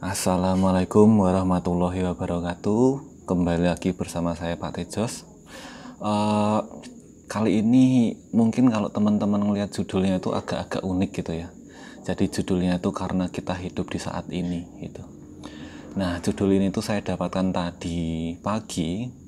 Assalamualaikum warahmatullahi wabarakatuh. Kembali lagi bersama saya Pak Tejos. Eh, Kali ini mungkin kalau teman-teman ngelihat judulnya itu agak-agak unik gitu ya. Jadi judulnya itu karena kita hidup di saat ini gitu. Nah, judul ini tuh saya dapatkan tadi pagi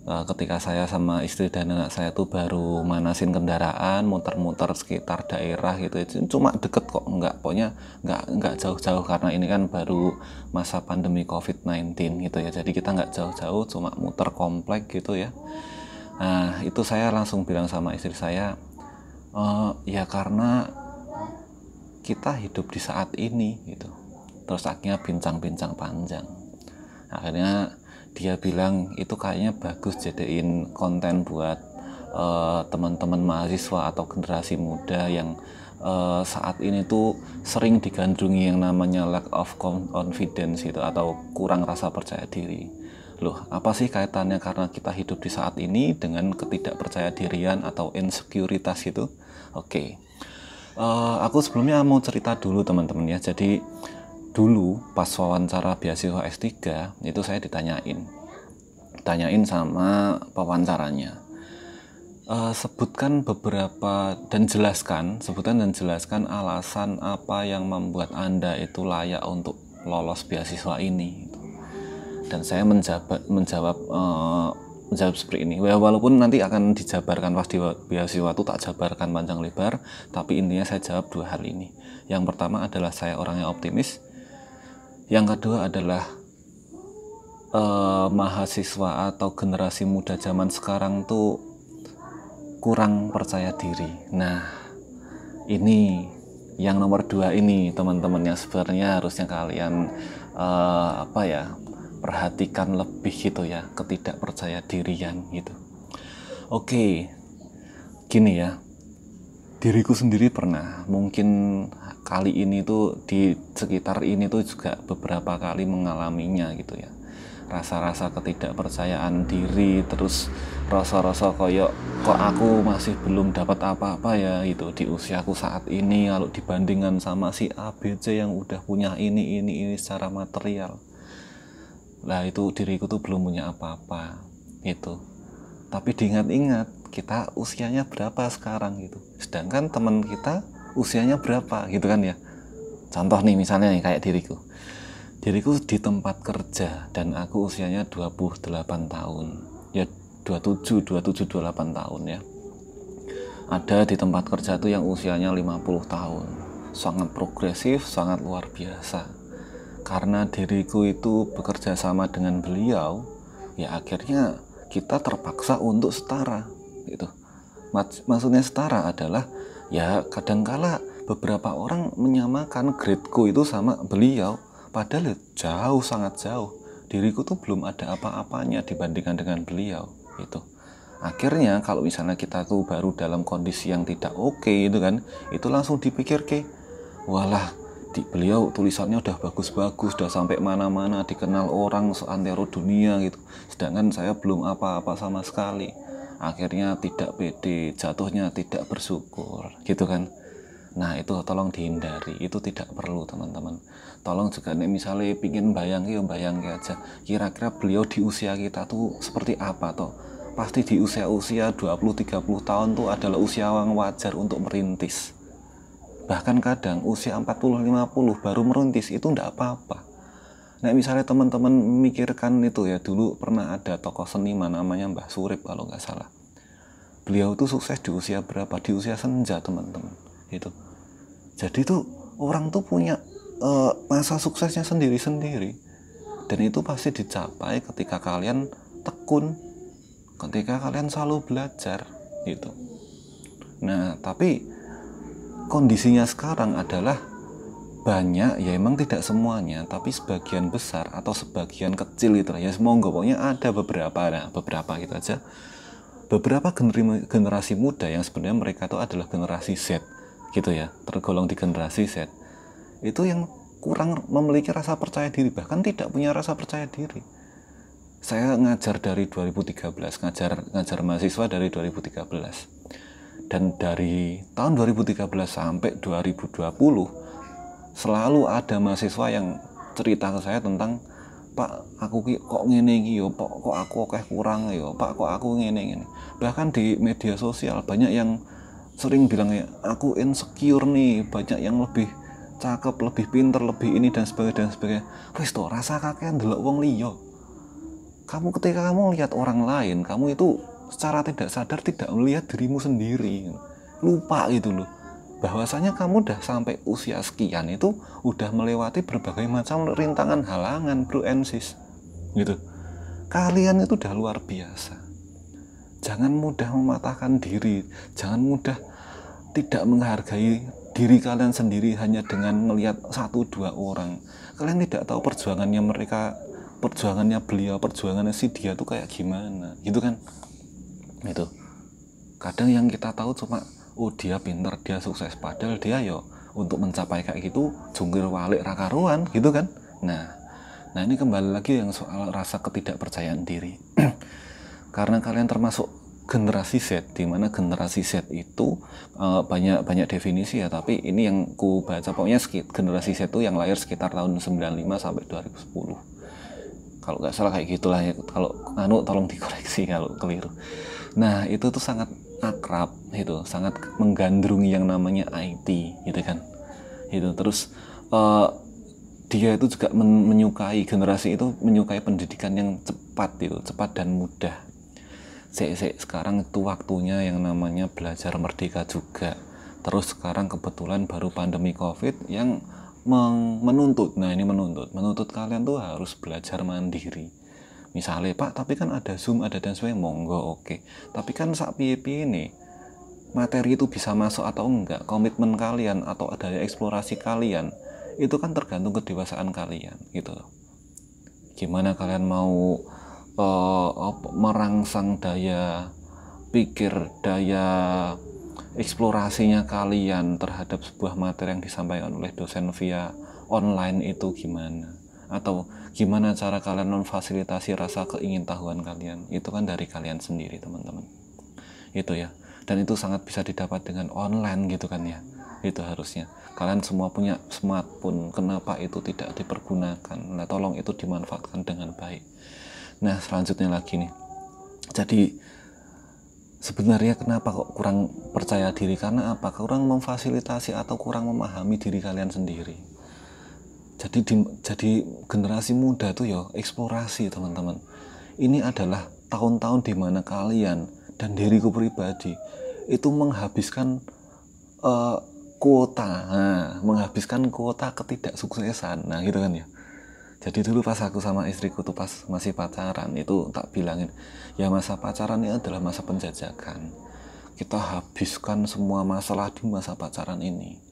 ketika saya sama istri dan anak saya tuh baru manasin kendaraan, muter-muter sekitar daerah gitu. Cuma deket kok, pokoknya nggak jauh-jauh karena ini kan baru masa pandemi COVID-19 gitu ya. Jadi kita nggak jauh-jauh, cuma muter komplek gitu ya. Nah, itu saya langsung bilang sama istri saya, ya karena kita hidup di saat ini gitu. Terus akhirnya bincang-bincang panjang. Akhirnya dia bilang itu kayaknya bagus jadiin konten buat teman-teman mahasiswa atau generasi muda yang saat ini tuh sering digandrungi yang namanya lack of confidence gitu, atau kurang rasa percaya diri. Loh, apa sih kaitannya karena kita hidup di saat ini dengan ketidakpercayadirian atau insekuritas itu? Oke. Aku sebelumnya mau cerita dulu teman-teman ya. Jadi dulu pas wawancara beasiswa S3 itu saya ditanyain sama pewawancaranya, sebutkan dan jelaskan alasan apa yang membuat Anda itu layak untuk lolos beasiswa ini. Dan saya menjawab seperti ini. Walaupun nanti akan dijabarkan pas di beasiswa itu tak jabarkan panjang lebar, tapi intinya saya jawab dua hal ini. Yang pertama adalah saya orangnya optimis. Yang kedua adalah mahasiswa atau generasi muda zaman sekarang tuh kurang percaya diri. Nah, ini yang nomor dua ini teman-teman yang sebenarnya harusnya kalian perhatikan lebih gitu ya, ketidakpercaya dirian gitu. Oke, gini ya, diriku sendiri pernah, mungkin kali ini tuh di sekitar ini tuh juga beberapa kali mengalaminya gitu ya. Rasa-rasa ketidakpercayaan diri, terus rasa-rasa kok aku masih belum dapat apa-apa ya itu di usiaku saat ini kalau dibandingkan sama si A, B, C yang udah punya ini secara material. Lah itu diriku tuh belum punya apa-apa gitu. Tapi diingat-ingat, kita usianya berapa sekarang gitu. Sedangkan teman kita usianya berapa gitu kan ya. Contoh nih misalnya nih kayak diriku di tempat kerja dan aku usianya 28 tahun ya, 27, 28 tahun ya. Ada di tempat kerja tuh yang usianya 50 tahun, sangat progresif, sangat luar biasa. Karena diriku itu bekerja sama dengan beliau, ya akhirnya kita terpaksa untuk setara gitu. Maksudnya setara adalah ya kadangkala beberapa orang menyamakan gradeku itu sama beliau, padahal jauh, sangat jauh. Diriku tuh belum ada apa-apanya dibandingkan dengan beliau itu. Akhirnya kalau misalnya kita tuh baru dalam kondisi yang tidak oke itu kan, itu langsung dipikir ke, walah di beliau tulisannya udah bagus-bagus, udah sampai mana-mana, dikenal orang seantero dunia gitu, sedangkan saya belum apa-apa sama sekali. Akhirnya tidak pede, jatuhnya tidak bersyukur gitu kan. Nah itu tolong dihindari, itu tidak perlu teman-teman. Tolong juga nih misalnya pingin bayangin aja, kira-kira beliau di usia kita tuh seperti apa toh. Pasti di usia-usia 20-30 tahun tuh adalah usia yang wajar untuk merintis. Bahkan kadang usia 40-50 baru merintis itu enggak apa-apa. Nah misalnya teman-teman memikirkan itu ya, dulu pernah ada tokoh seniman namanya Mbah Surip kalau nggak salah. Beliau tuh sukses di usia berapa? Di usia senja teman-teman gitu. Jadi tuh orang tuh punya masa suksesnya sendiri-sendiri, dan itu pasti dicapai ketika kalian tekun, ketika kalian selalu belajar gitu. Nah tapi kondisinya sekarang adalah banyak ya, emang tidak semuanya, tapi sebagian besar atau sebagian kecil itu ya, semoga pokoknya ada beberapa gitu aja, beberapa generasi muda yang sebenarnya mereka itu adalah generasi Z gitu ya, tergolong di generasi Z itu yang kurang memiliki rasa percaya diri, bahkan tidak punya rasa percaya diri. Saya ngajar dari 2013, ngajar mahasiswa dari 2013, dan dari tahun 2013 sampai 2020 selalu ada mahasiswa yang cerita ke saya tentang, Pak, aku kok ngene iki yo, kok aku akeh kurang yo, Pak, kok aku ngene. Bahkan di media sosial banyak yang sering bilang ya, aku insecure nih, banyak yang lebih cakep, lebih pinter, lebih ini dan sebagainya. Wis to, rasa kakean ndelok wong liya. Kamu ketika kamu lihat orang lain, kamu itu secara tidak sadar tidak melihat dirimu sendiri. Lupa gitu loh. Bahwasanya kamu udah sampai usia sekian itu udah melewati berbagai macam rintangan, halangan, bro and sis. Gitu. Kalian itu udah luar biasa. Jangan mudah mematahkan diri, jangan mudah tidak menghargai diri kalian sendiri hanya dengan melihat 1-2 orang. Kalian tidak tahu perjuangannya mereka, perjuangannya beliau, perjuangannya si dia tuh kayak gimana, gitu kan? Itu. Kadang yang kita tahu cuma oh dia pinter, dia sukses, padahal dia yo untuk mencapai kayak gitu jungkir walik rakaruan gitu kan. Nah ini kembali lagi yang soal rasa ketidakpercayaan diri. Karena kalian termasuk generasi Z, di mana generasi Z itu banyak definisi ya, tapi ini yang ku baca pokoknya generasi Z itu yang lahir sekitar tahun 95 sampai 2010. Kalau nggak salah kayak gitulah ya. Kalau tolong dikoreksi kalau keliru. Nah itu tuh sangat akrab, itu sangat menggandrungi yang namanya IT gitu kan. Itu terus dia itu juga menyukai, generasi itu menyukai pendidikan yang cepat itu, cepat dan mudah. Sekarang itu waktunya yang namanya belajar merdeka juga. Terus sekarang kebetulan baru pandemi COVID yang menuntut, nah ini menuntut kalian tuh harus belajar mandiri. Misalnya, Pak, tapi kan ada Zoom, ada dan sebagainya, monggo oke. Tapi kan sak piye-piye nih, materi itu bisa masuk atau enggak, komitmen kalian atau ada eksplorasi kalian, itu kan tergantung kedewasaan kalian gitu loh. Gimana kalian mau merangsang daya pikir, daya eksplorasinya kalian terhadap sebuah materi yang disampaikan oleh dosen via online itu gimana? Atau gimana cara kalian memfasilitasi rasa keingintahuan kalian? Itu kan dari kalian sendiri, teman-teman. Itu ya. Dan itu sangat bisa didapat dengan online gitu kan ya. Itu harusnya. Kalian semua punya smartphone, kenapa itu tidak dipergunakan? Nah, tolong itu dimanfaatkan dengan baik. Nah, selanjutnya lagi nih. Jadi sebenarnya kenapa kok kurang percaya diri? Karena apa? Kurang memfasilitasi atau kurang memahami diri kalian sendiri. Jadi generasi muda tuh ya eksplorasi, teman-teman. Ini adalah tahun-tahun di mana kalian dan diriku pribadi itu menghabiskan menghabiskan kuota ketidaksuksesan. Nah gitu kan ya. Jadi dulu pas aku sama istriku tuh pas masih pacaran itu tak bilangin, ya masa pacaran ini adalah masa penjajakan. Kita habiskan semua masalah di masa pacaran ini.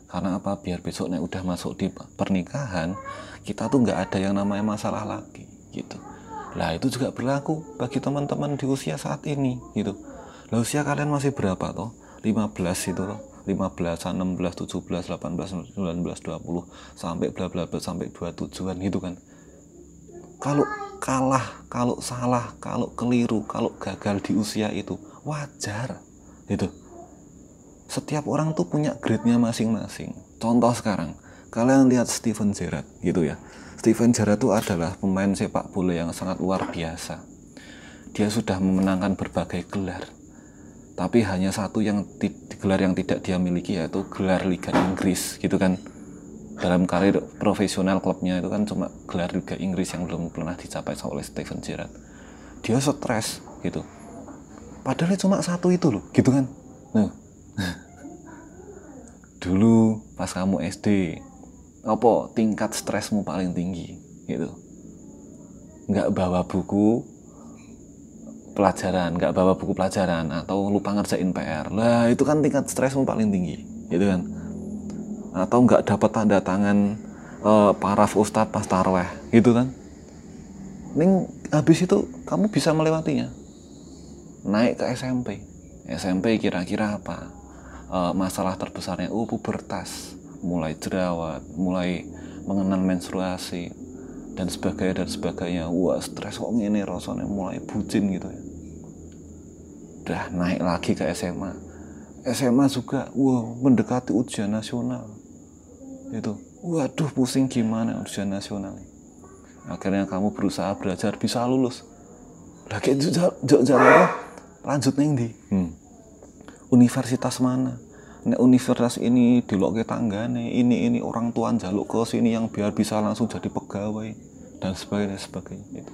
Karena apa? Biar besok nek udah masuk di pernikahan, kita tuh nggak ada yang namanya masalah lagi gitu. Lah itu juga berlaku bagi teman-teman di usia saat ini gitu. Lah usia kalian masih berapa toh? 15 itu toh. 15, 16, 17, 18, 19, 20 sampai bla bla bla sampai 27-an gitu kan. Kalau kalah, kalau salah, kalau keliru, kalau gagal di usia itu wajar gitu. Setiap orang tuh punya grade-nya masing-masing. Contoh sekarang, kalian lihat Steven Gerrard gitu ya. Steven Gerrard itu adalah pemain sepak bola yang sangat luar biasa. Dia sudah memenangkan berbagai gelar. Tapi hanya satu gelar yang tidak dia miliki, yaitu gelar Liga Inggris gitu kan. Dalam karir profesional klubnya itu kan cuma gelar Liga Inggris yang belum pernah dicapai oleh Steven Gerrard. Dia stres gitu. Padahal cuma satu itu loh, gitu kan. Nah, dulu pas kamu SD, apa tingkat stresmu paling tinggi gitu? Nggak bawa buku pelajaran, atau lupa ngerjain PR. Lah itu kan tingkat stresmu paling tinggi, gitu kan? Atau nggak dapat tanda tangan paraf ustadz pas taraweh, gitu kan? Ning habis itu kamu bisa melewatinya. Naik ke SMP kira-kira apa? Masalah terbesarnya pubertas, mulai jerawat, mulai mengenal menstruasi dan sebagainya. Wah, stres kok ngene rasanya, mulai bucin gitu ya. Udah naik lagi ke SMA juga, mendekati ujian nasional itu, waduh pusing gimana ujian nasional. Akhirnya kamu berusaha belajar bisa lulus. Lagi jalan lanjut neng di universitas mana? Nek universitas ini diloke tanggane, ini orang tua njaluk ke sini yang biar bisa langsung jadi pegawai dan sebagainya.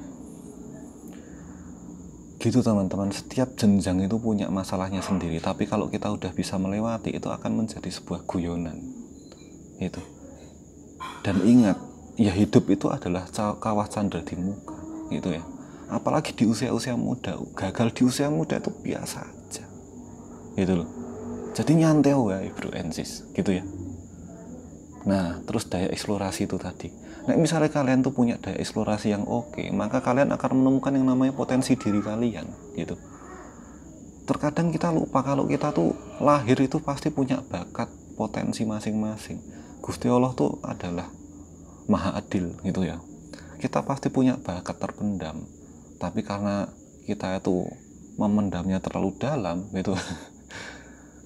Gitu teman-teman, setiap jenjang itu punya masalahnya sendiri, tapi kalau kita udah bisa melewati itu akan menjadi sebuah guyonan. Itu. Dan ingat, ya hidup itu adalah kawah candra di muka, gitu ya. Apalagi di usia-usia muda, gagal di usia muda itu biasa aja. Gitu loh. Jadi nyantai wae bro and sis, gitu ya. Nah, terus daya eksplorasi itu tadi. Nah, misalnya kalian tuh punya daya eksplorasi yang oke, maka kalian akan menemukan yang namanya potensi diri kalian, gitu. Terkadang kita lupa kalau kita tuh lahir itu pasti punya bakat, potensi masing-masing. Gusti Allah tuh adalah Maha Adil, gitu ya. Kita pasti punya bakat terpendam, tapi karena kita itu memendamnya terlalu dalam, gitu.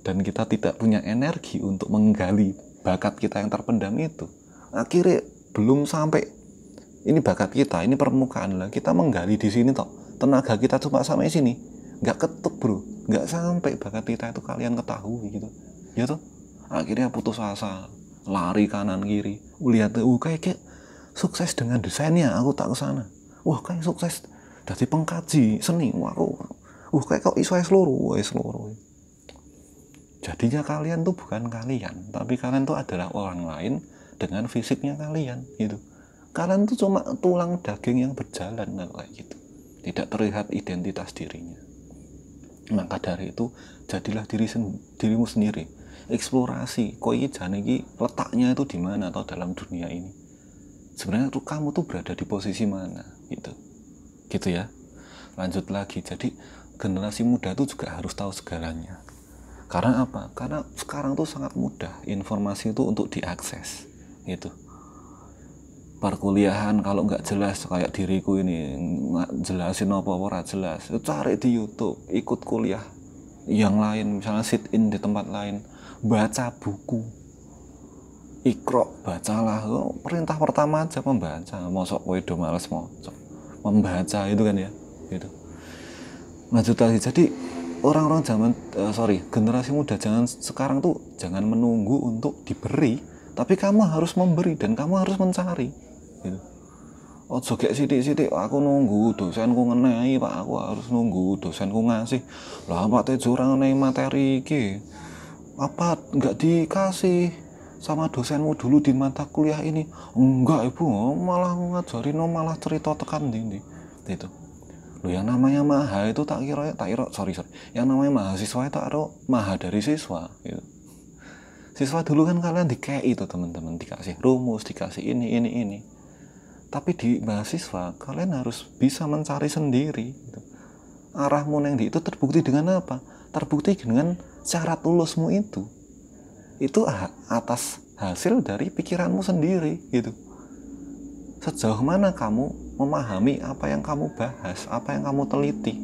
Dan kita tidak punya energi untuk menggali bakat kita yang terpendam itu, akhirnya belum sampai ini bakat kita, ini permukaan lah, kita menggali di sini toh, tenaga kita cuma sampai sini, nggak ketuk bro, nggak sampai bakat kita itu kalian ketahui gitu, ya toh, akhirnya putus asa, lari kanan kiri, lihat kayak sukses dengan desainnya, aku tak kesana, wah kayak sukses dari pengkaji seni, wah kayak kau iso seluruh. Jadinya kalian tuh bukan kalian, tapi kalian tuh adalah orang lain dengan fisiknya kalian, gitu. Kalian tuh cuma tulang daging yang berjalan kayak gitu. Tidak terlihat identitas dirinya. Maka dari itu, jadilah dirimu sendiri. Eksplorasi, kok ini jane iki letaknya itu di mana atau dalam dunia ini. Sebenarnya tuh kamu tuh berada di posisi mana, gitu. Gitu ya. Lanjut lagi. Jadi generasi muda tuh juga harus tahu segalanya. Karena apa? Karena sekarang tuh sangat mudah informasi itu untuk diakses, gitu. Perkuliahan kalau nggak jelas kayak diriku ini nggak jelasin apa-apa jelas, cari di YouTube, ikut kuliah yang lain, misalnya sit in di tempat lain, baca buku, ikro, bacalah. Perintah pertama aja membaca, mosok kowe do males membaca itu kan ya, gitu. Lanjut lagi, jadi orang-orang generasi muda sekarang tuh jangan menunggu untuk diberi, tapi kamu harus memberi dan kamu harus mencari, gitu. Ojo gek sithik-sithik aku nunggu dosenku ngenehi Pak, aku harus nunggu dosenku ngasih. Lah Pak Tejo ora ngenehi materi iki. Apa enggak dikasih sama dosenmu dulu di mata kuliah ini? Enggak Ibu, malah ngajarin malah cerita tekan ndi. Itu. Yang namanya maha itu yang namanya mahasiswa itu maha dari siswa, gitu. Siswa dulu kan kalian dikei itu teman-teman, dikasih rumus, dikasih ini, tapi di mahasiswa kalian harus bisa mencari sendiri, gitu. Arahmu yang itu terbukti dengan apa? Terbukti dengan syarat lulusmu itu atas hasil dari pikiranmu sendiri, gitu. Sejauh mana kamu memahami apa yang kamu bahas, apa yang kamu teliti.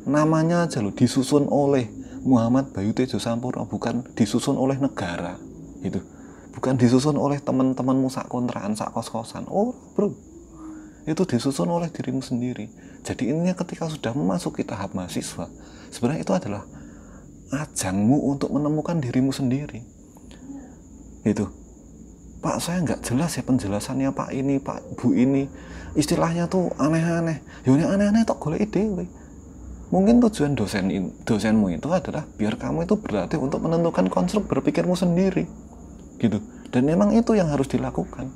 Namanya aja loh disusun oleh Muhammad Bayu Tejo Sampurno, bukan disusun oleh negara, gitu. Bukan disusun oleh teman-temanmu sak kontrakan, sak kos-kosan. Oh bro, itu disusun oleh dirimu sendiri. Jadi intinya ketika sudah memasuki tahap mahasiswa, sebenarnya itu adalah ajangmu untuk menemukan dirimu sendiri, gitu. Pak, saya nggak jelas ya penjelasannya Pak ini, Pak Bu ini, istilahnya tuh aneh-aneh. Yaudah aneh-aneh tok golek ide. Mungkin tujuan dosenmu itu adalah biar kamu itu berlatih untuk menentukan konstruk berpikirmu sendiri, gitu. Dan memang itu yang harus dilakukan,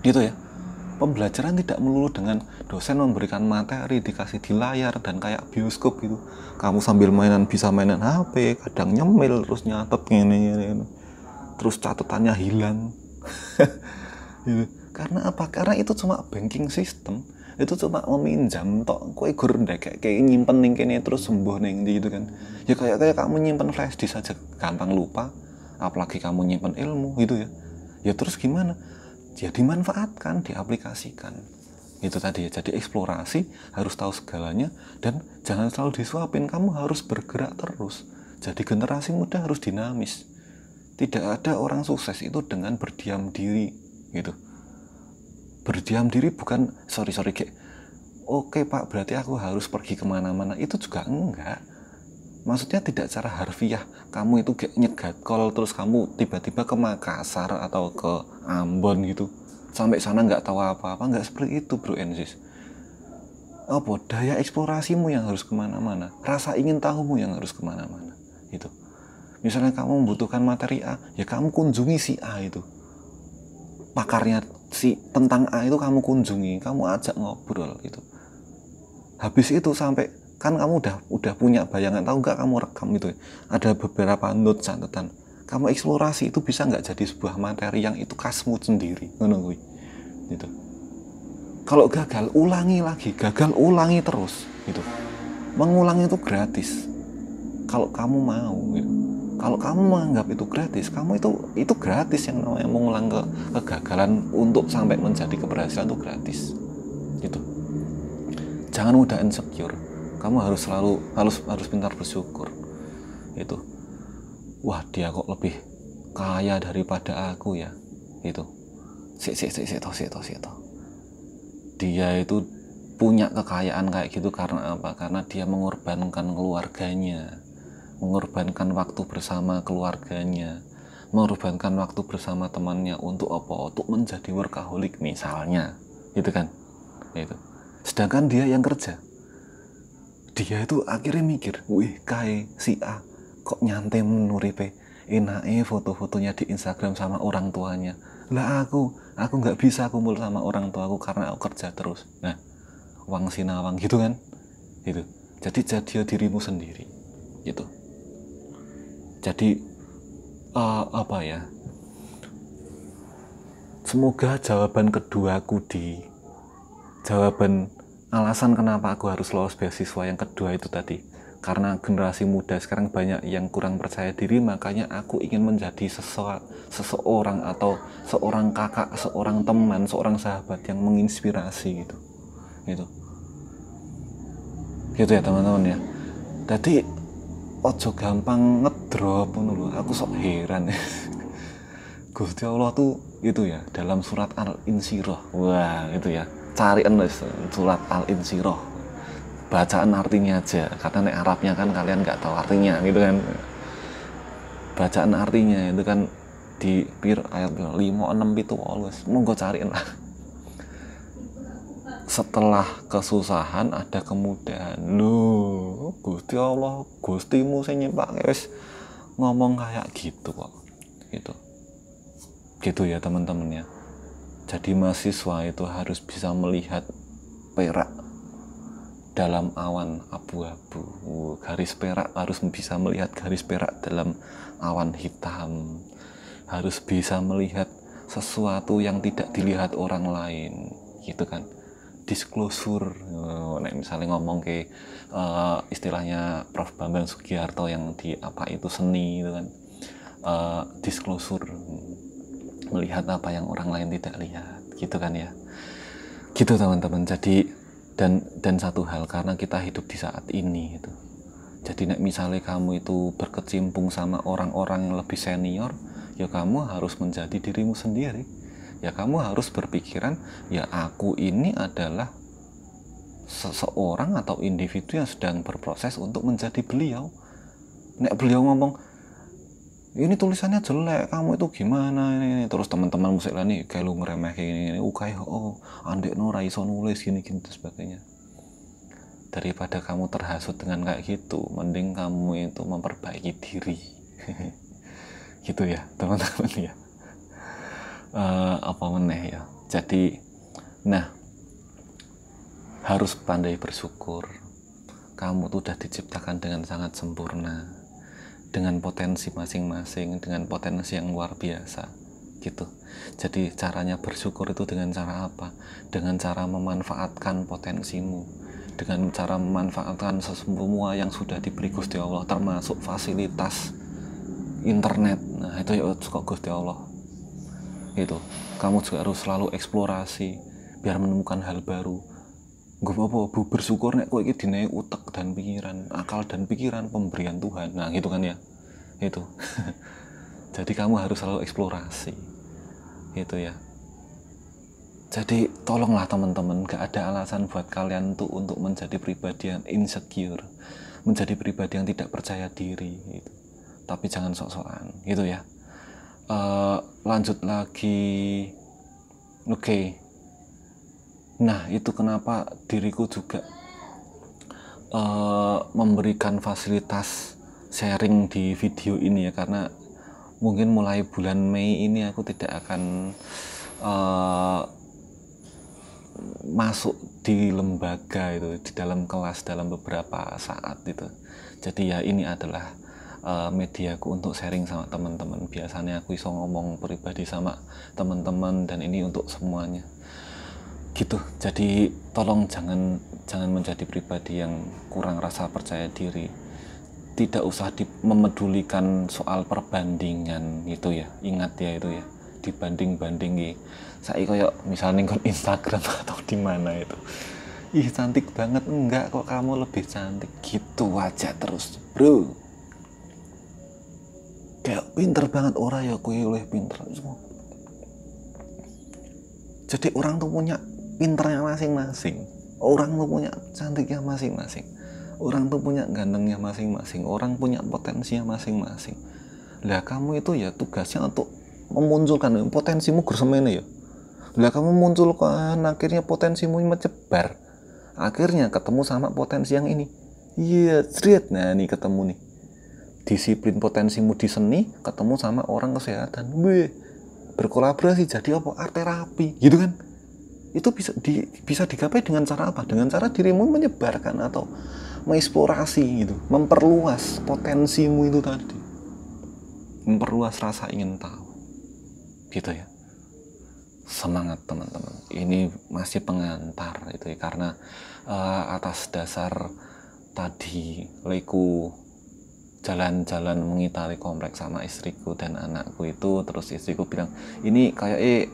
gitu ya. Pembelajaran tidak melulu dengan dosen memberikan materi dikasih di layar dan kayak bioskop gitu. Kamu sambil bisa mainan HP, kadang nyemil terus nyatet gini. Terus catatannya hilang. Gitu. Karena apa? Karena itu cuma banking system, itu cuma meminjam tok, kowe gur ndek kayak nyimpen ning kene terus sembuh ning gitu kan. Ya kayak kamu nyimpen flash disk saja gampang lupa, apalagi kamu nyimpen ilmu gitu ya. Ya terus gimana? Ya dimanfaatkan, diaplikasikan. Itu tadi ya. Jadi eksplorasi, harus tahu segalanya dan jangan selalu disuapin, kamu harus bergerak terus. Jadi generasi muda harus dinamis. Tidak ada orang sukses itu dengan berdiam diri gitu. Berdiam diri bukan sorry kayak oke Pak, berarti aku harus pergi kemana-mana, itu juga enggak. Maksudnya tidak secara harfiah kamu itu kayak nyegat kol terus kamu tiba-tiba ke Makassar atau ke Ambon gitu, sampai sana nggak tahu apa-apa, nggak seperti itu bro and sis. Apa daya eksplorasimu yang harus kemana-mana, rasa ingin tahumu yang harus kemana-mana gitu. Misalnya kamu membutuhkan materi A, ya kamu kunjungi si A itu, pakarnya si tentang A itu kamu kunjungi, kamu ajak ngobrol gitu. Habis itu sampai kan kamu udah punya bayangan, tahu nggak, kamu rekam itu ada beberapa note catatan, kamu eksplorasi itu bisa nggak jadi sebuah materi yang itu khasmu sendiri ngono gitu. Kalau gagal ulangi lagi, gagal ulangi terus gitu. Mengulangi itu gratis kalau kamu mau gitu. Kalau kamu menganggap itu gratis, kamu itu gratis, yang namanya mengulang kegagalan untuk sampai menjadi keberhasilan itu gratis gitu. Jangan mudah insecure, kamu harus selalu harus pintar bersyukur itu. Wah, dia kok lebih kaya daripada aku ya itu. Dia itu punya kekayaan kayak gitu karena apa? Karena dia mengorbankan keluarganya, mengorbankan waktu bersama keluarganya, mengorbankan waktu bersama temannya. Untuk apa? Untuk menjadi workaholic misalnya, gitu kan? Itu. Sedangkan dia yang kerja, dia itu akhirnya mikir, wih kae si A kok nyantai menuripe, enake foto-fotonya di Instagram sama orang tuanya. Lah aku nggak bisa kumpul sama orang tuaku karena aku kerja terus. Nah, wang sinawang gitu kan, gitu. Jadi jadi dirimu sendiri gitu. Jadi apa ya, semoga jawaban keduaku di jawaban alasan kenapa aku harus lolos beasiswa yang kedua itu tadi, karena generasi muda sekarang banyak yang kurang percaya diri, makanya aku ingin menjadi seseorang atau seorang kakak, seorang teman, seorang sahabat yang menginspirasi gitu ya teman-teman ya. Jadi ojo gampang ngedrop dulu. Aku sok heran ya. Gusti Allah tuh itu ya dalam surat Al-Insyirah, wah itu ya, cariin surat Al-Insyirah, bacaan artinya aja, karena nek Arabnya kan kalian nggak tahu artinya gitu kan. Bacaan artinya itu kan di ayat 5, 6 itu always monggo cariin lah. Setelah kesusahan ada kemudahan. Loh, Gusti Allah, Gustimu sing nyipake wis ngomong kayak gitu kok. Gitu ya teman-teman ya. Jadi mahasiswa itu harus bisa melihat perak dalam awan abu-abu. Garis perak, harus bisa melihat garis perak dalam awan hitam. Harus bisa melihat sesuatu yang tidak dilihat orang lain, gitu kan. Disclosure, misalnya ngomong ke istilahnya Prof. Bambang Sugiharto yang di apa itu seni itu kan, disclosure, melihat apa yang orang lain tidak lihat, gitu kan ya, gitu teman-teman. Jadi dan satu hal, karena kita hidup di saat ini itu, jadi misalnya kamu itu berkecimpung sama orang-orang yang lebih senior, ya kamu harus menjadi dirimu sendiri. Ya kamu harus berpikiran, ya aku ini adalah seseorang atau individu yang sedang berproses untuk menjadi beliau. Nek beliau ngomong, ini tulisannya jelek, kamu itu gimana ini, terus teman-teman musik lain nih kayak lu ngeremeh ini, kayak andek no raiso nulis gini dan sebagainya. Daripada kamu terhasut dengan kayak gitu, mending kamu itu memperbaiki diri. Gitu ya teman-teman ya. Apa meneh ya. Jadi harus pandai bersyukur. Kamu tuh udah diciptakan dengan sangat sempurna, dengan potensi masing-masing, dengan potensi yang luar biasa gitu. Jadi caranya bersyukur itu dengan cara apa? Dengan cara memanfaatkan potensimu, dengan cara memanfaatkan semua yang sudah diberi Gusti Allah, termasuk fasilitas internet. Nah itu ya kok Gusti Allah gitu. Kamu juga harus selalu eksplorasi biar menemukan hal baru. Gue apa bersyukur nek kok iki dinaik utek dan pikiran, akal dan pikiran pemberian Tuhan. Nah gitu kan ya, itu Jadi kamu harus selalu eksplorasi gitu ya. Jadi tolonglah teman-teman, gak ada alasan buat kalian tuh untuk menjadi pribadi yang insecure, menjadi pribadi yang tidak percaya diri gitu. Tapi jangan sok-sokan gitu ya. Lanjut lagi. Oke. Nah itu kenapa diriku juga memberikan fasilitas sharing di video ini ya, karena mungkin mulai bulan Mei ini aku tidak akan masuk di lembaga itu, di dalam kelas dalam beberapa saat itu. Jadi ya ini adalah mediaku untuk sharing sama teman-teman. Biasanya aku iso ngomong pribadi sama teman-teman, dan ini untuk semuanya gitu. Jadi tolong jangan menjadi pribadi yang kurang rasa percaya diri. Tidak usah memedulikan soal perbandingan gitu ya. Ingat ya itu ya, dibanding-bandingi. Saya kayak misalnya kon Instagram atau di mana itu, ih cantik banget, enggak kok kamu lebih cantik gitu aja terus bro. Kayak pinter banget orang ya, kue oleh pinter semua. Jadi orang tuh punya pinternya masing-masing, orang tuh punya cantiknya masing-masing, orang tuh punya gantengnya masing-masing, orang punya potensinya masing-masing. Lah kamu itu ya tugasnya untuk memunculkan potensimu gersemene ya. Lah kamu munculkan, akhirnya potensimu menyebar, akhirnya ketemu sama potensi yang ini. Iya, straight. Nah nih ketemu nih, disiplin potensimu di seni ketemu sama orang kesehatan, berkolaborasi jadi apa? Art terapi gitu kan. Itu bisa digapai dengan cara apa? Dengan cara dirimu menyebarkan atau mengeksplorasi gitu, memperluas potensimu itu tadi, memperluas rasa ingin tahu gitu ya. Semangat teman-teman, ini masih pengantar itu ya, karena atas dasar tadi leku jalan-jalan mengitari kompleks sama istriku dan anakku itu, terus istriku bilang ini kayak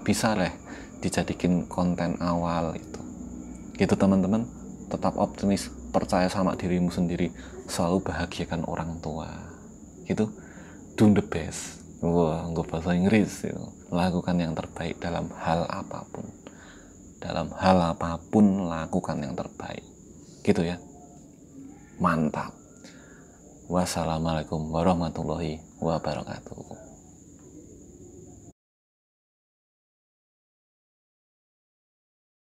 bisa lah dijadikan konten awal itu gitu. Teman-teman tetap optimis, percaya sama dirimu sendiri, selalu bahagiakan orang tua gitu, do the best. Wah, nggak bahasa Inggris gitu. Lakukan yang terbaik dalam hal apapun, lakukan yang terbaik gitu ya. Mantap. Wassalamualaikum warahmatullahi wabarakatuh.